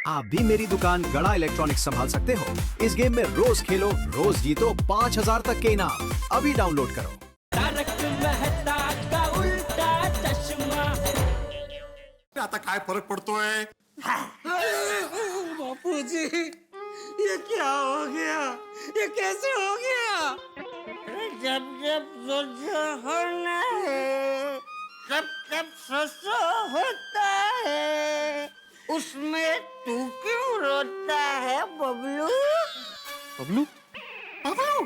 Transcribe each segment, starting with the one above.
आप भी मेरी दुकान गड़ा इलेक्ट्रॉनिक्स संभाल सकते हो। इस गेम में रोज खेलो, रोज जीतो 5000 तक के इनाम। अभी डाउनलोड करो। तारक मेहता का उल्टा चश्मा। आता काय फरक पडतोय? बापूजी, ये क्या हो गया? ये कैसे हो गया? जब जब सोचो होना है, तब तब सोचो होता है। उसमें तू क्यों रोता है बबलू? बबलू बबलू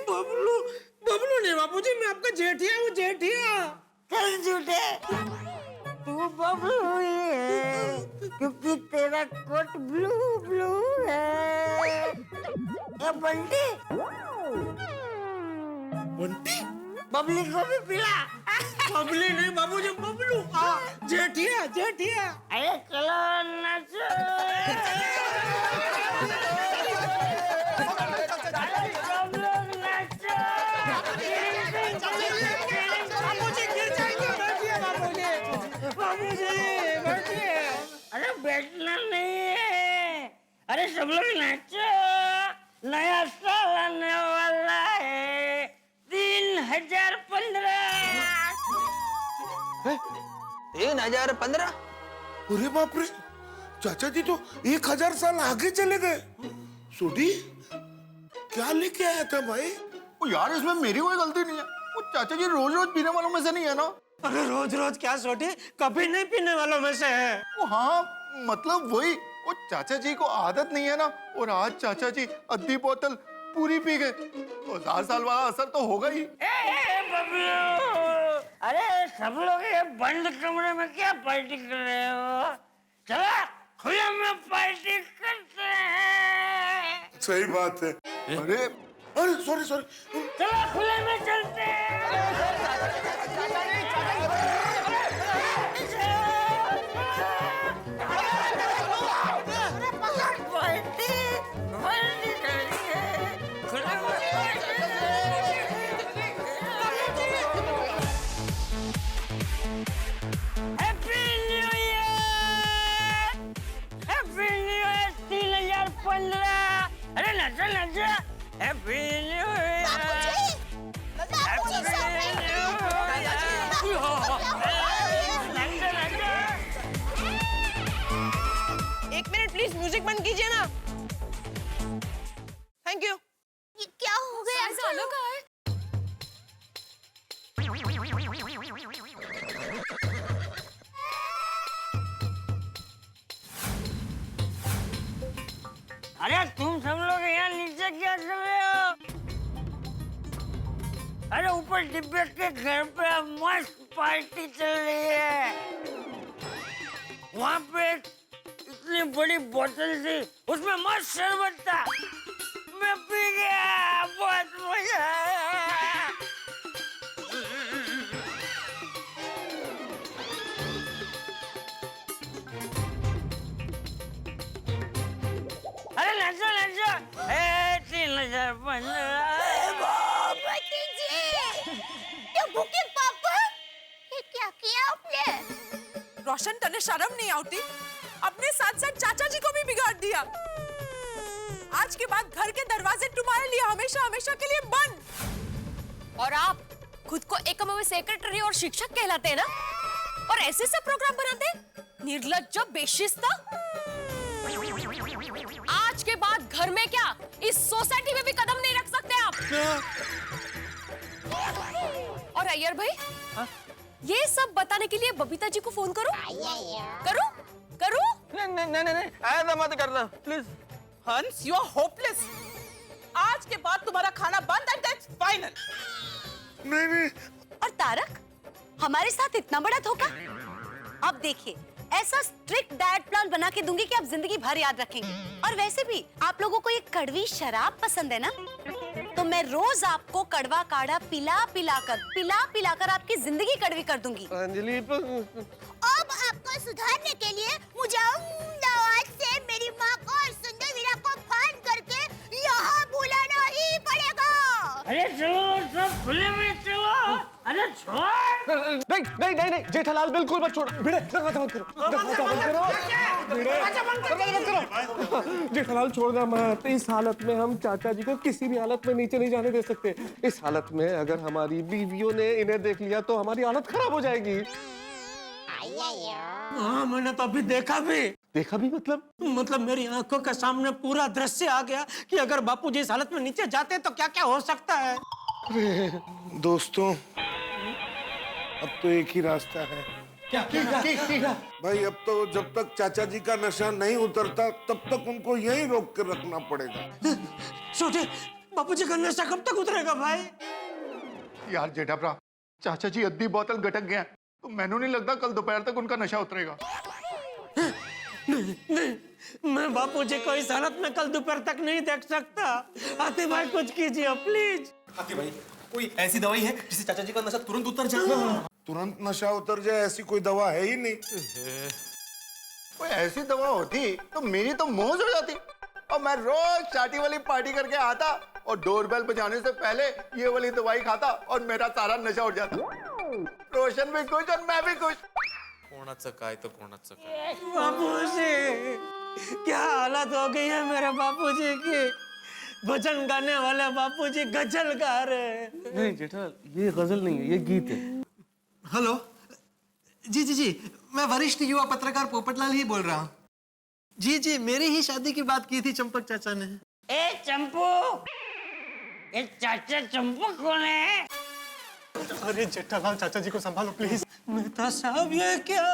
बबलू बबलू नहीं बापूजी, मैं आपका जेठिया हूँ, जेठिया। चल झूठे, तू बबलू ही है क्योंकि तेरा कोट ब्लू ब्लू है। ये बंटी बंटी बबली को भी पिला। बबली नहीं बाबूजी, बबलू। जेठिया जेठिया। अरे चलो नाचो। सब लोग नाचो। बाबूजी गिर जाएंगे, बैठिए बाबूजी। बाबूजी बैठिए। अरे बैठना नहीं है, अरे सब लोग नाचो। नया साल आने वाला है, 3015। 3015? अरे बाप रे, चाचा जी तो 1000 साल आगे चले गए। सोडी क्या लेके आया था भाई? ओ यार, इसमें मेरी कोई गलती नहीं है। वो चाचा जी रोज रोज पीने वालों में से नहीं है ना। अरे रोज रोज क्या छोटी, कभी नहीं पीने वालों में से है। वो हाँ, मतलब वही, वो चाचा जी को आदत नहीं है ना। और आज चाचा जी आधी बोतल पूरी पी गए, तो 1000 साल वाला असर तो होगा ही। बबलू, अरे सब लोग ये बंद कमरे में क्या पार्टी कर रहे हो? चलो खुले में पार्टी करते हैं। सही बात है। अरे अरे सॉरी सॉरी। चलो खुले में चलते हैं। अरे नचा नचा, हैप्पी न्यू ईयर। एक मिनट प्लीज, म्यूजिक बंद कीजिए ना। Thank you. ये क्या हो गया? सालों का है। अरे तुम सब लोग यहाँ नीचे क्या कर रहे हो? अरे ऊपर डिब्बे के घर पे मस्त पार्टी चल रही है। वहाँ पे इतनी बड़ी बोतल थी, उसमें मस्त शरबत था, मैं पी गया, बहुत मजा आया। अरे नाचो नाचो, 3015। भूखे पापा, ये क्या किया आपने? रोशन, तने शर्म नहीं आती? अपने साथ साथ चाचा जी को भी बिगाड़ दिया। आज के बाद घर के दरवाजे तुम्हारे लिए हमेशा हमेशा के लिए बंद। और आप खुद को एकमेव सेक्रेटरी और शिक्षक कहलाते हैं ना, और ऐसे सब प्रोग्राम बनाते हैं? निर्लज्ज, बेशिस्ता। आज के बाद घर में क्या, इस सोसाइटी में भी कदम नहीं रख सकते आप। और अय्यर भाई, ये सब बताने के लिए बबीता जी को फोन करो। करो करो। नहीं, ऐसा मत करना प्लीज। हंस, यू आर होपलेस। आज के बाद तुम्हारा खाना बंद एंड दैट्स फाइनल। नहीं। और तारक, हमारे साथ इतना बड़ा धोखा। अब देखिए, ऐसा स्ट्रिक्ट डाइट प्लान बना के दूंगी कि आप जिंदगी भर याद रखेंगे। और वैसे भी आप लोगों को ये कड़वी शराब पसंद है ना, तो मैं रोज आपको कड़वा काढ़ा पिला पिला कर आपकी जिंदगी कड़वी कर दूंगी। अंजलि, अब आपको सुधारने के लिए मुझे अहमदाबाद से मेरी माँ को और सुंदर वीरा को फोन करके यहाँ बुलाना ही पड़ेगा। अरे चलो सब खुले में चलो। अरे छोड़। नहीं नहीं नहीं नहीं जेठालाल बिल्कुल मत छोड़ो। भिड़े दरवाजा बंद करो, दरवाजा बंद करो, भिड़े दरवाजा बंद करो। जेठालाल छोड़ना मत। इस हालत में हम चाचा जी को किसी भी हालत में नीचे नहीं जाने दे सकते। इस हालत में अगर हमारी बीवियों ने इन्हें देख लिया तो हमारी हालत खराब हो जाएगी। हाँ मैंने तो अभी देखा भी। देखा भी मतलब मेरी आंखों के सामने पूरा दृश्य आ गया कि अगर बापूजी इस हालत में नीचे जाते तो क्या क्या हो सकता है। दोस्तों अब तो एक ही रास्ता है। क्या भाई अब तो जब तक चाचा जी का नशा नहीं उतरता तब तक उनको यहीं रोक कर रखना पड़ेगा। सोचे बापूजी का नशा कब तक उतरेगा भाई? यार जेठाप्रा, चाचा जी अद्धी बोतल गटक गया तो मैंने नहीं लगता कल दोपहर तक उनका नशा उतरेगा। नहीं, मैं बापूजी को इस हालत में कल दोपहर तक नहीं देख सकता। आते भाई कुछ कीजिए प्लीज। हाथी भाई कोई ऐसी दवाई है जिससे चाचा जी का नशा तुरंत उतर जाए? तुरंत नशा उतर जाए ऐसी कोई दवा है ही नहीं। कोई ऐसी दवा होती तो मेरी तो मौज हो जाती और मैं रोज चाटी वाली पार्टी करके आता और डोरबेल बजाने से पहले ये वाली दवाई खाता और मेरा सारा नशा उठ जाता। रोशन भी खुश और मैं भी खुश। कोणाचं काय तो कोणाचं काय। बापूजी क्या हालत हो गई है मेरे बापूजी की। भजन गाने वाले बापूजी गजल गा रहे। नहीं जेठालाल, ये गजल नहीं है, ये गीत है। हेलो जी मैं वरिष्ठ युवा पत्रकार पोपटलाल ही बोल रहा हूँ। जी मेरी ही शादी की बात की थी चंपक चाचा ने। ए चंपू, ये चाचा चंपू कौन है? अरे जेठालाल चाचा जी को संभालो प्लीज। मेहता साहब ये क्या?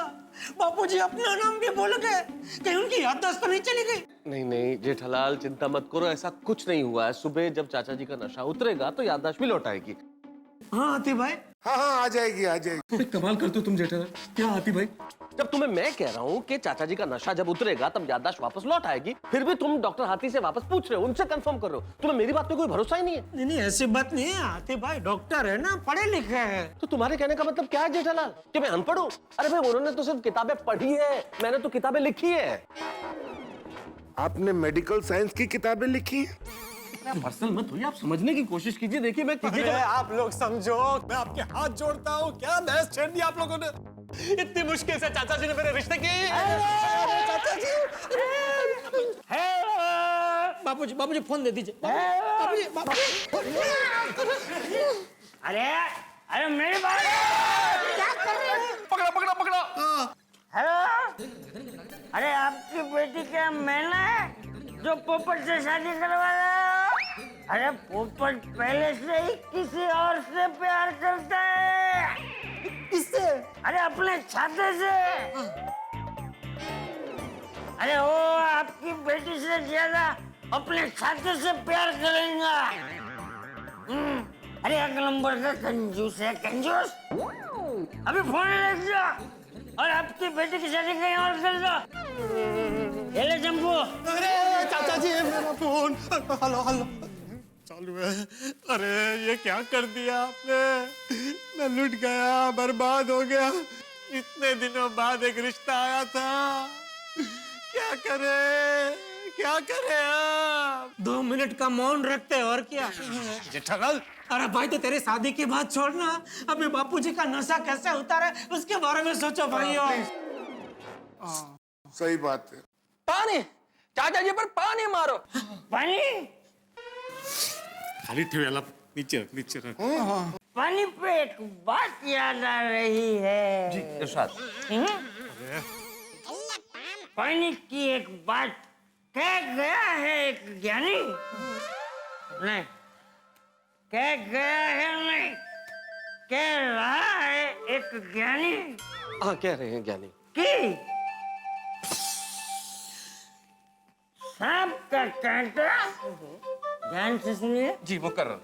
बापूजी अपना नाम भी भूल गए। कहीं उनकी याददाश्त तो नहीं चली गई? नहीं नहीं जेठालाल चिंता मत करो, ऐसा कुछ नहीं हुआ है। सुबह जब चाचा जी का नशा उतरेगा तो याददाश्त भी लौट आएगी। हाँ आती भाई। हाँ आ जाएगी। कमाल करते हो तुम जेठालाल। क्या आती भाई? जब तुम्हें मैं कह रहा हूँ कि चाचा जी का नशा जब उतरेगा तब याददाश्त वापस लौट आएगी, फिर भी तुम डॉक्टर हाथी से वापस पूछ रहे हो, उनसे कंफर्म कर रहे हो। तुम्हें मेरी बात पे कोई भरोसा ही नहीं है। नहीं ऐसी बात नहीं है। आते भाई डॉक्टर है ना, पढ़े लिखे हैं। तो तुम्हारे कहने का मतलब क्या है जेठालाल, कि मैं अनपढ़ हूँ? अरे भाई उन्होंने तो सिर्फ किताबें पढ़ी है, मैंने तो किताबें लिखी है। आपने मेडिकल साइंस की किताबें लिखी हैं? पर्सनल मत होइए, आप समझने की कोशिश कीजिए। देखिए मैं आप लोग समझो, मैं आपके हाथ जोड़ता हूँ। क्या बहस छेड़ दी आप लोगों ने। इतनी मुश्किल से चाचा जी ने मेरे रिश्ते किए। चाचा जी बापूजी फोन दे दीजिए। बापूजी अरे मेरी बात क्या कर रहे हैं? पकड़ा। हेलो, अरे आपकी बेटी क्या मैना है जो पोपट से शादी करवा रहा है? अरे पोपट पहले से ही किसी और से प्यार करता है। किससे? अरे अपने छाते से। अरे वो आपकी बेटी से ज्यादा अपने छाते से प्यार करेगा। अरे एक नंबर का कंजूस है, कंजूस। अभी फोन रख दो और आपकी बेटी की शादी कहीं और कर दो। ले चंपू। अरे चाचा जी मेरा फोन। हेलो चालू है। अरे ये क्या कर दिया आपने। मैं लुट गया, बर्बाद हो गया। इतने दिनों बाद एक रिश्ता आया था। क्या करे आप? 2 मिनट का मौन रखते और क्या? जेठालाल अरे भाई तो तेरी शादी की बात छोड़ना, अभी बापूजी का नशा कैसे उतारे उसके बारे में सोचो भाइयों। सही बात है। पानी, चाचा जी पर पानी मारो। पानी खाली ठेवला नीचे रख। पानी पे एक बात याद आ रही है। जी इरशाद। पानी की एक बात कह गया है एक ज्ञानी। नहीं कह गया है, नहीं कह रहा है एक ज्ञानी हाँ कह रहे हैं ज्ञानी कि सांप का कांटा, ध्यान से सुनिए जी वो कर रहा।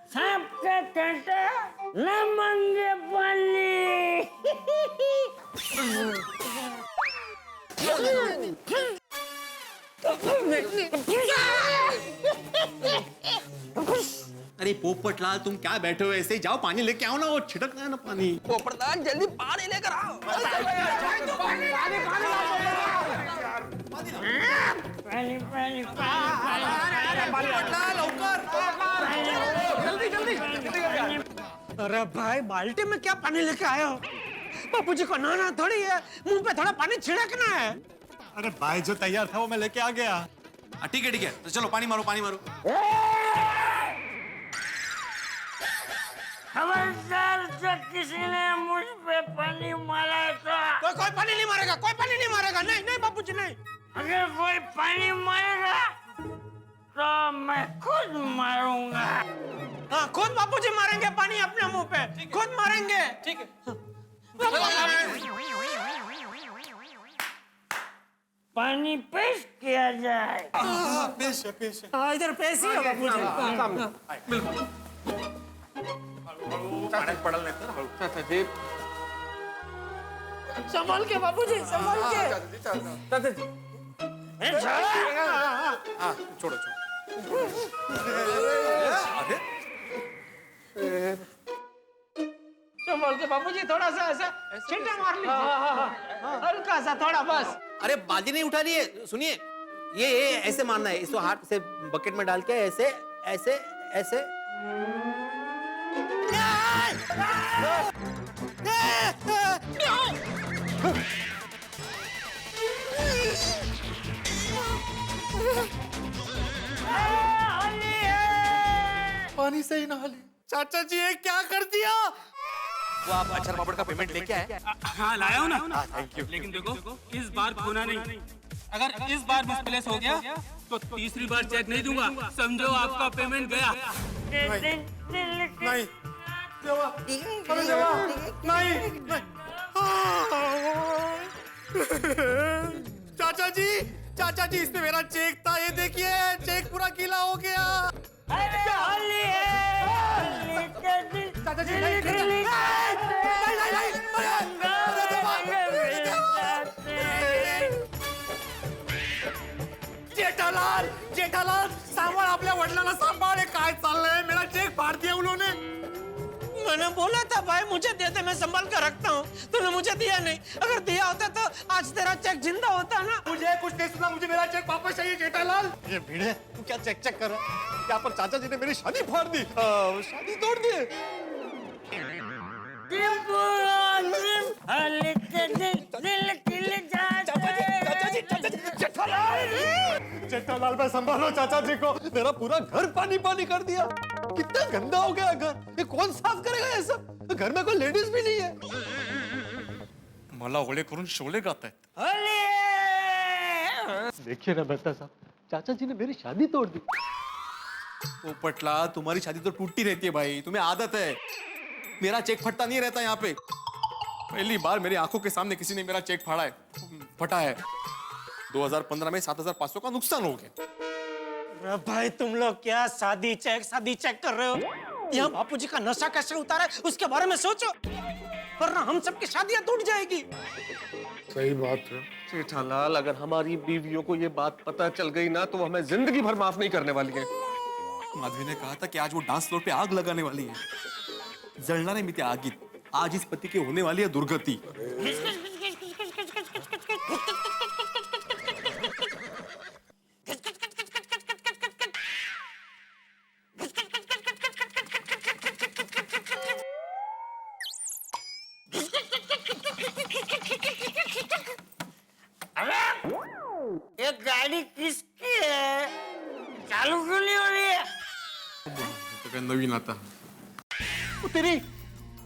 सांप का कांटा न मांगे पानी। अरे पोपटलाल तुम क्या बैठे हो ऐसे ही? जाओ पानी लेके आओ ना, वो छिड़क रहा है ना पानी। पोपटलाल जल्दी पानी लेकर आओ। पानी पानी जल्दी अरे भाई बाल्टी में क्या पानी लेके आए हो? बापूजी को नहाना थोड़ी है, मुंह पे थोड़ा पानी छिड़कना है। अरे भाई जो तैयार था वो मैं लेके आ गया। ठीक है तो चलो पानी मारो पानी मारो। खबरदार जो किसी ने मुझ पे पानी मारा तो कोई पानी नहीं मारेगा, कोई पानी नहीं मारेगा। नहीं नहीं बापूजी नहीं। अगर कोई पानी मारेगा तो मैं खुद मारूंगा। हाँ खुद बापूजी मारेंगे पानी अपने मुंह पे, खुद मारेंगे। ठीक है। पानी पेश किया जाए। पेश है। हाँ इधर पेश ही है बापूजी। बिल्कुल। चाचा जी संभाल के बापूजी, संभाल के। चाचा जी छोड़ो संभाल के बापूजी, थोड़ा सा ऐसा छींटा मार लीजिए। हल्का सा थोड़ा बस। अरे बाल्टी नहीं उठा रही है, सुनिए ये ऐसे मारना है, इसको हाथ से बकेट में डाल के ऐसे ऐसे ऐसे। पानी से ही नहा ली। चाचा जी ये क्या कर दिया? वो आप अचार पापड़ का पेमेंट लेके आए? हाँ लाया हूँ ना। लेकिन देखो इस बार खोना नहीं। अगर इस बार मिसप्लेस हो गया तो तीसरी बार चेक नहीं दूंगा, समझो आपका पेमेंट गया। नहीं चाचा जी इसमें मेरा चेक था, ये देखिए चेक पूरा गीला हो गया। चाचा जी जेठालाल जेठालाल सांभाळ आपल्या वडिलांना सांभाळ। काय चाललंय? मेरा चेक फाड़ दिया उन्होंने। मैंने बोला था भाई मुझे दे दे, मैं संभाल कर रखता हूँ। तूने मुझे दिया नहीं, अगर दिया होता तो आज तेरा चेक जिंदा होता ना। मुझे कुछ नहीं सुना, मुझे मेरा चेक वापस चाहिए जेठालाल। ये भिड़े तू क्या चेक चेक कर रहा है? यहाँ पर चाचा जी ने मेरी शादी फाड़ दी, शादी तोड़ दी। जेठालाल भाई संभालो चाचा जी को, मेरा पूरा घर पानी पानी कर दिया। कितना गंदा हो गया घर, ये कौन साफ करेगा ये सब? घर में कोई लेडीज भी नहीं है। मला ओळे करून शोले गात आहेत। देखिए ना बेटा साहब, चाचा जी ने मेरी शादी तोड़ दी। ओ पटला, तुम्हारी शादी तो टूटती रहती है भाई, तुम्हें आदत है। मेरा चेक फटता नहीं रहता यहाँ पे। पहली बार मेरी आंखों के सामने किसी ने मेरा चेक फाड़ा है, फटा है। 2015 में 7,500 का नुकसान हो गया। अरे भाई तुम लोग क्या शादी चेक कर रहे हो? यहाँ बापूजी का नशा कैसे उतारा है उसके बारे में सोचो, वरना हम सबकी शादियां टूट जाएगी। सही बात है। जेठालाल, अगर हमारी बीवियों को ये बात पता चल गई ना तो वो हमें जिंदगी भर माफ नहीं करने वाली है। माधवी ने कहा था कि आज वो डांस फ्लोर पे आग लगाने वाली है। जळणार आहे मी त्या आगीत। आज इस पति की होने वाली है दुर्गति। ये गाड़ी किसकी है? चालू क्यों नहीं हो रही है? तो क्या नवीन आता। तेरी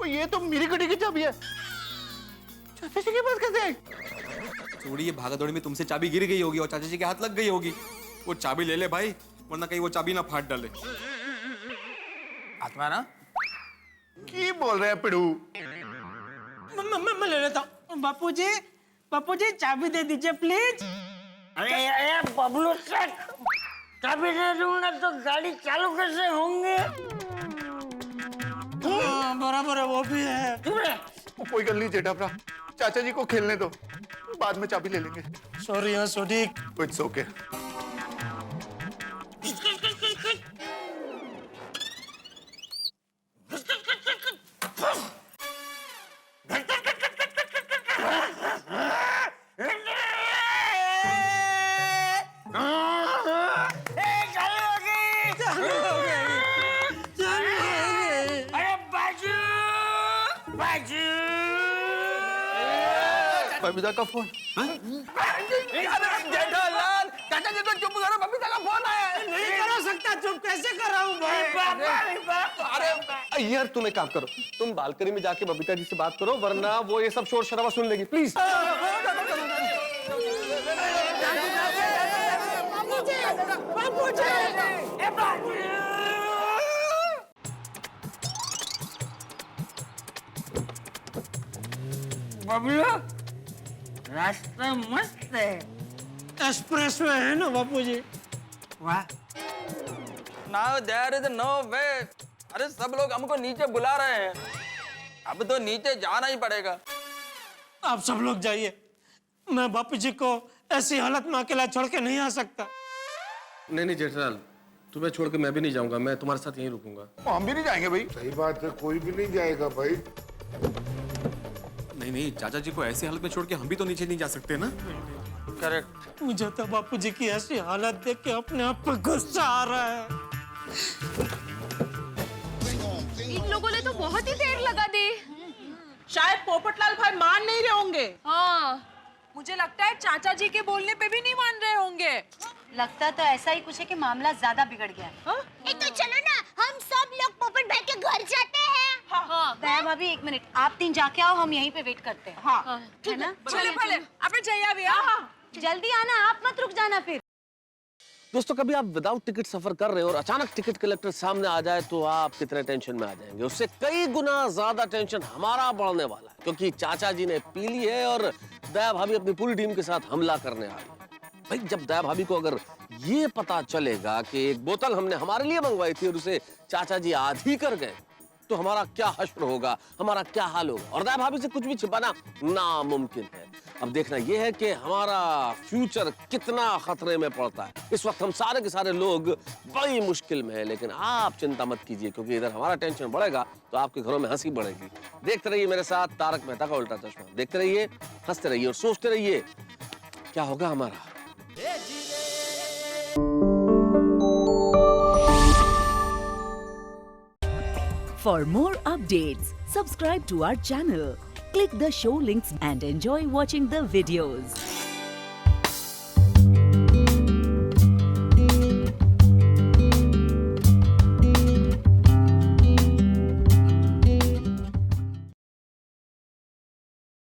ये तो मेरी गाड़ी की चाबी है। चाचा जी के पास कैसे आई? छोड़ी, ये भागदौड़ी में तुमसे चाबी गिर गई होगी और चाचा जी के हाथ लग गई होगी। वो चाबी ले ले भाई, वरना कहीं वो चाबी ना फाड़ डाले। आत्मा ना की बोल रहे हैं पिड़ू? मैं ले लेता हूँ। बापूजी चाबी दे दीजिए प्लीज। अरे बबलू चेक, चाबी दे दूंगा तो गाड़ी चालू कैसे होंगे? बराबर है, वो भी है। कोई गल नहीं जेठाभरा, चाचा जी को खेलने दो, बाद में चाबी ले लेंगे। सॉरी हाँ सोडी। It's okay. अरे बाजू बबीता का फोन। जेठालाल, चाचा जी को चुप करो, बबीता का फोन आया है। नहीं करो सकता, चुप कैसे कर रहा हूँ भाई? अरे यार तुम एक काम करो, तुम बालकनी में जाके बबीता जी से बात करो, वरना वो ये सब शोर शराबा सुन लेगी, प्लीज। बबलू, रास्ता मस्त है। एक्सप्रेस वे है ना बापूजी? वाह। Now there is no way. अरे सब लोग हमको नीचे बुला रहे हैं, अब तो नीचे जाना ही पड़ेगा। आप सब लोग जाइए, मैं बापूजी को ऐसी हालत में अकेला छोड़ के नहीं आ सकता। नहीं नहीं जेठालाल, तुम्हें छोड़ के मैं भी नहीं जाऊंगा, मैं तुम्हारे साथ यहीं रुकूंगा। हम भी नहीं जाएंगे भाई। सही बात है, कोई भी नहीं जाएगा भाई। नहीं नहीं, चाचा जी को ऐसी हालत में छोड़ के हम भी तो नीचे नहीं जा सकते ना। करेक्ट। मुझे तो बापूजी की ऐसी हालत देख के अपने आप पे गुस्सा आ रहा है। इन लोगों ने तो बहुत ही देर लगा दी। शायद पोपटलाल भाई मान नहीं रहे होंगे। हाँ, मुझे लगता है चाचा जी के बोलने पे भी नहीं मान रहे होंगे। लगता तो ऐसा ही कुछ है कि मामला ज्यादा बिगड़ गया है। तो चलो ना, हम सब लोग पोपट भाई के घर जाते हैं। हाँ, दया भाभी एक मिनट, आप तीन जाके आओ, हम यहीं पे वेट करते हैं। हाँ, है ना? चले भले, अपने जया भी हाँ। जल्दी आना, आप मत रुक जाना फिर। दोस्तों कभी आप विदाउट टिकट सफर कर रहे हो और अचानक टिकट कलेक्टर सामने आ जाए तो आप कितने टेंशन में आ जाएंगे। उससे कई गुना ज्यादा टेंशन हमारा बढ़ने वाला है, क्योंकि चाचा जी ने पी ली है और दया भाभी अपनी पूरी टीम के साथ हमला करने आ रही है। भाई जब दया भाभी को अगर ये पता चलेगा कि एक बोतल हमने हमारे लिए मंगवाई थी और उसे चाचा जी आधी कर गए, तो हमारा क्या हश्र होगा, हमारा क्या हाल होगा। और दया भाभी से कुछ भी छिपाना नामुमकिन है। अब देखना यह है कि हमारा फ्यूचर कितना खतरे में पड़ता है। इस वक्त हम सारे के सारे लोग बड़ी मुश्किल में हैं, लेकिन आप चिंता मत कीजिए, क्योंकि इधर हमारा टेंशन बढ़ेगा तो आपके घरों में हंसी बढ़ेगी। देखते रहिए मेरे साथ तारक मेहता का उल्टा चश्मा। देखते रहिए, हंसते रहिए और सोचते रहिए क्या होगा हमारा। For more updates, subscribe to our channel, click the show links and enjoy watching the videos.